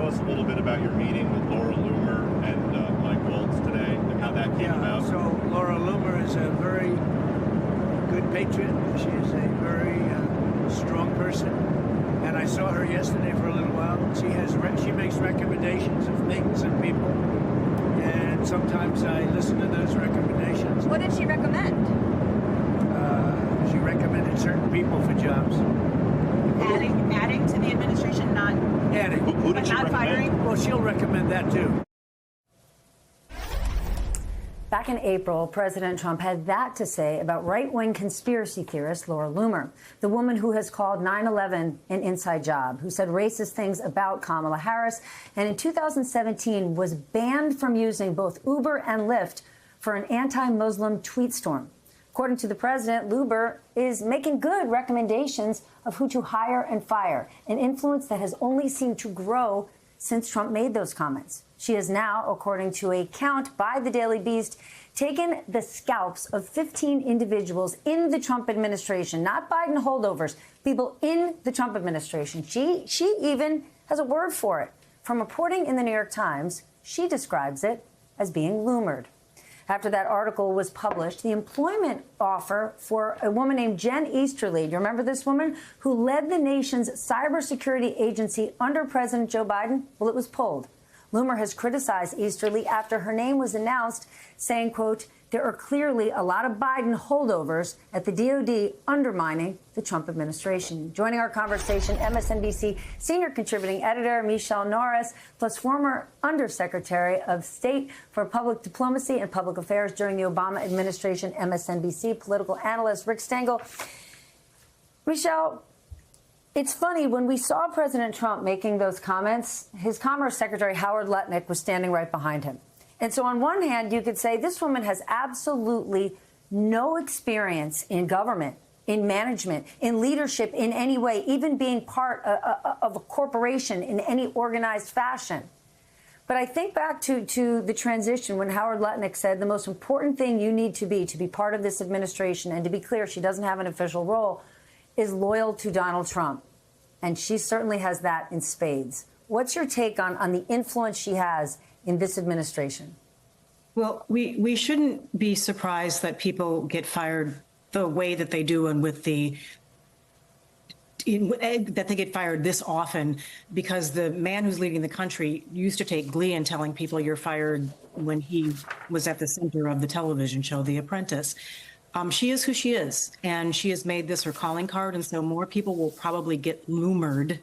tell us a little bit about your meeting with Laura Loomer and Mike Waltz today and how that came about? So Laura Loomer is a very good patriot. She is a very strong person. And I saw her yesterday for a little while. She makes recommendations of things and people. And sometimes I listen to those recommendations. What did she recommend? She recommended certain people for jobs. Adding to the administration, not adding. Who did she not recommend? firing? Well, she'll recommend that too. Back in April, President Trump had that to say about right-wing conspiracy theorist Laura Loomer, the woman who has called 9/11 an inside job, who said racist things about Kamala Harris, and in 2017 was banned from using both Uber and Lyft for an anti-Muslim tweet storm. According to the president, Loomer is making good recommendations of who to hire and fire, an influence that has only seemed to grow since Trump made those comments. She has now, according to a count by the Daily Beast, taken the scalps of 15 individuals in the Trump administration, not Biden holdovers, people in the Trump administration. She even has a word for it. From reporting in the New York Times, she describes it as being Loomered. After that article was published, the employment offer for a woman named Jen Easterly, do you remember this woman, who led the nation's cybersecurity agency under President Joe Biden? Well, it was pulled. Loomer has criticized Easterly after her name was announced, saying, quote, there are clearly a lot of Biden holdovers at the DOD undermining the Trump administration. Joining our conversation, MSNBC senior contributing editor Michelle Norris, plus former Undersecretary of State for Public Diplomacy and Public Affairs during the Obama administration, MSNBC political analyst Rick Stengel. Michelle, it's funny, when we saw President Trump making those comments, his Commerce Secretary Howard Lutnick was standing right behind him. And so on one hand, you could say this woman has absolutely no experience in government, in management, in leadership in any way, even being part of a corporation in any organized fashion. But I think back to the transition when Howard Lutnick said the most important thing you need to be part of this administration, and to be clear, she doesn't have an official role, is loyal to Donald Trump. And she certainly has that in spades. What's your take on the influence she has in this administration? Well, we shouldn't be surprised that people get fired the way that they do and with that they get fired this often, because the man who's leading the country used to take glee in telling people you're fired when he was at the center of the television show, The Apprentice. She is who she is, and she has made this her calling card, and so more people will probably get Loomered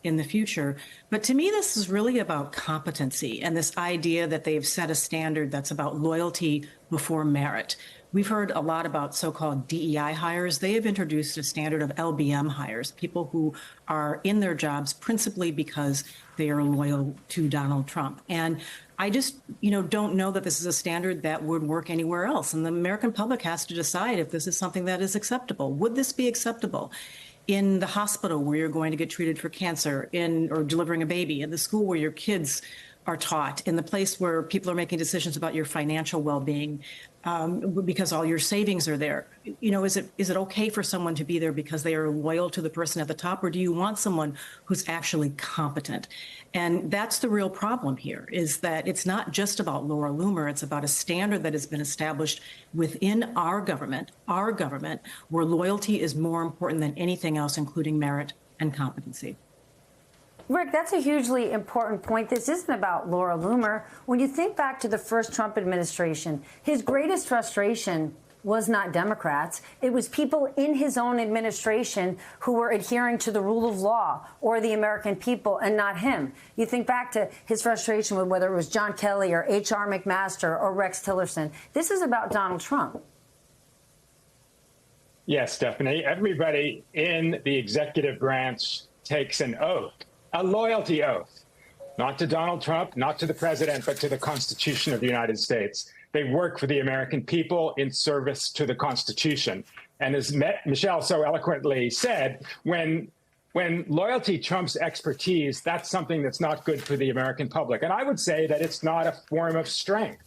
in the future. But to me, this is really about competency and this idea that they've set a standard that's about loyalty before merit. We've heard a lot about so-called DEI hires. They have introduced a standard of LBM hires, people who are in their jobs principally because they are loyal to Donald Trump. And I just, don't know that this is a standard that would work anywhere else. And the American public has to decide if this is something that is acceptable. Would this be acceptable in the hospital where you're going to get treated for cancer, or delivering a baby, in the school where your kids are taught, in the place where people are making decisions about your financial well-being, because all your savings are there? Is it okay for someone to be there because they are loyal to the person at the top, or do you want someone who's actually competent? And that's the real problem here, is that it's not just about Laura Loomer. It's about a standard that has been established within our government, where loyalty is more important than anything else, including merit and competency. Rick, that's a hugely important point. This isn't about Laura Loomer. When you think back to the first Trump administration, his greatest frustration was not Democrats. It was people in his own administration who were adhering to the rule of law or the American people, and not him. You think back to his frustration with whether it was John Kelly or H.R. McMaster or Rex Tillerson. This is about Donald Trump. Yes, Stephanie. Everybody in the executive branch takes an oath, a loyalty oath, not to Donald Trump, not to the president, but to the Constitution of the United States. They work for the American people in service to the Constitution. And as Michelle so eloquently said, when loyalty trumps expertise, that's something that's not good for the American public. And I would say that it's not a form of strength.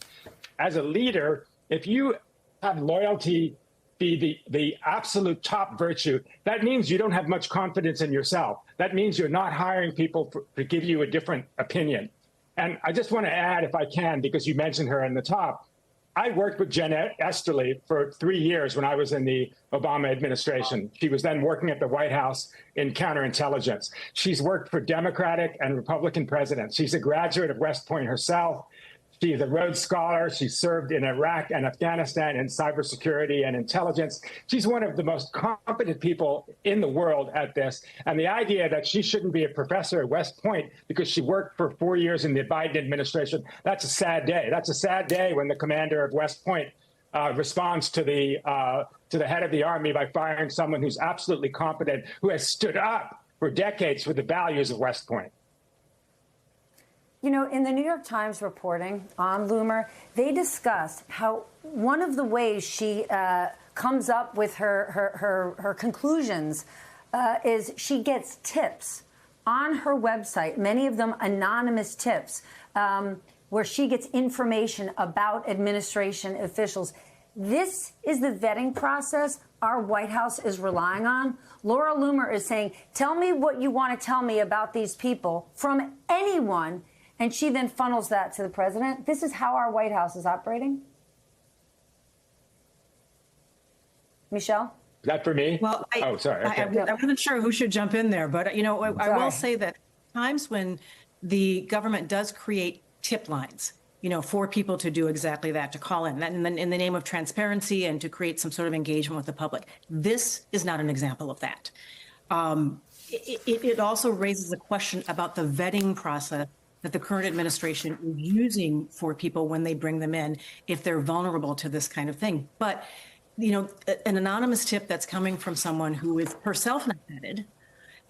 As a leader, if you have loyalty be the absolute top virtue, that means you don't have much confidence in yourself. That means you're not hiring people to give you a different opinion. And I just want to add, if I can, because you mentioned her in the top, I worked with Jen Easterly for 3 years when I was in the Obama administration. She was then working at the White House in counterintelligence. She's worked for Democratic and Republican presidents. She's a graduate of West Point herself. She is a Rhodes Scholar. She served in Iraq and Afghanistan in cybersecurity and intelligence. She's one of the most competent people in the world at this. And the idea that she shouldn't be a professor at West Point because she worked for 4 years in the Biden administration, that's a sad day. That's a sad day when the commander of West Point responds to the head of the Army by firing someone who's absolutely competent, who has stood up for decades for the values of West Point. You know, in the New York Times reporting on Loomer, they discussed how one of the ways she comes up with her conclusions is she gets tips on her website, many of them anonymous tips, where she gets information about administration officials. This is the vetting process our White House is relying on. Laura Loomer is saying, tell me what you want to tell me about these people from anyone. And she then funnels that to the president. This is how our White House is operating? Michelle? Is that for me? Well, sorry. Okay. I wasn't sure who should jump in there, but, you know, I will say that times when the government does create tip lines, you know, for people to do exactly that, to call in the name of transparency and to create some sort of engagement with the public. This is not an example of that. It also raises a question about the vetting process that the current administration is using for people when they bring them in, if they're vulnerable to this kind of thing. But, you know, an anonymous tip that's coming from someone who is herself not vetted,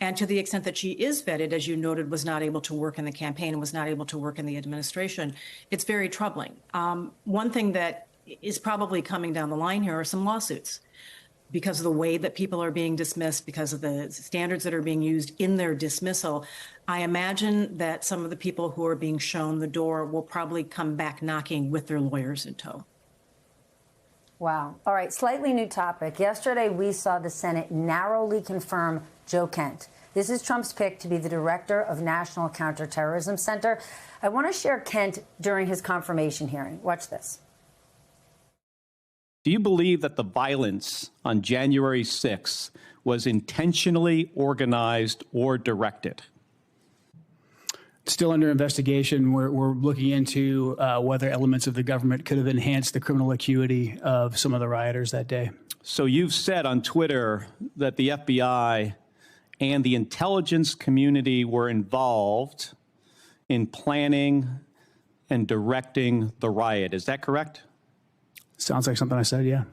and to the extent that she is vetted, as you noted, was not able to work in the campaign and was not able to work in the administration, it's very troubling. One thing that is probably coming down the line here are some lawsuits, because of the way that people are being dismissed, because of the standards that are being used in their dismissal. I imagine that some of the people who are being shown the door will probably come back knocking with their lawyers in tow. Wow. All right, slightly new topic. Yesterday, we saw the Senate narrowly confirm Joe Kent. This is Trump's pick to be the director of National Counterterrorism Center. I want to share Kent during his confirmation hearing. Watch this. Do you believe that the violence on January 6th was intentionally organized or directed? Still under investigation. We're looking into whether elements of the government could have enhanced the criminal acuity of some of the rioters that day. So you've said on Twitter that the FBI and the intelligence community were involved in planning and directing the riot. Is that correct? Sounds like something I said, yeah.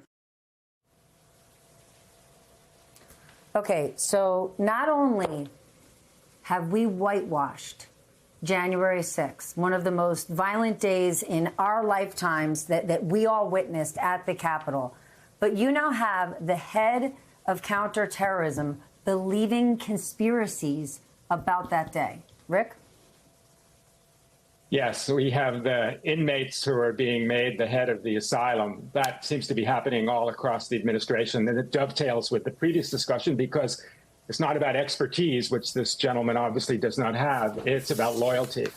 Okay, so not only have we whitewashed January 6th, one of the most violent days in our lifetimes that we all witnessed at the Capitol, but you now have the head of counterterrorism believing conspiracies about that day. Rick? Yes, we have the inmates who are being made the head of the asylum. That seems to be happening all across the administration. And it dovetails with the previous discussion because it's not about expertise, which this gentleman obviously does not have. It's about loyalty.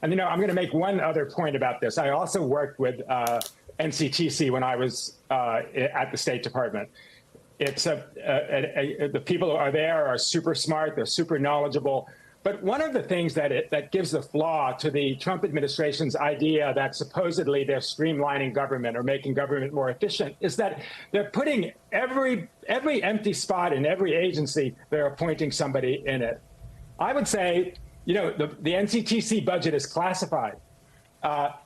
And, you know, I'm going to make one other point about this. I also worked with NCTC when I was at the State Department. It's the people who are there are super smart. They're super knowledgeable. But one of the things that gives the flaw to the Trump administration's idea that supposedly they're streamlining government or making government more efficient is that they're putting every empty spot in every agency, they're appointing somebody in it. I would say, you know, the NCTC budget is classified.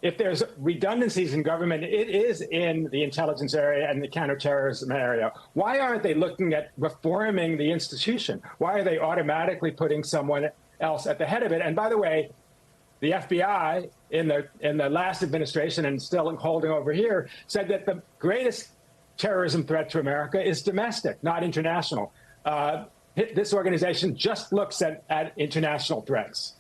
If there's redundancies in government, it is in the intelligence area and the counterterrorism area. Why aren't they looking at reforming the institution? Why are they automatically putting someone else at the head of it? And by the way, the FBI in the last administration and still holding over here said that the greatest terrorism threat to America is domestic, not international. This organization just looks at international threats.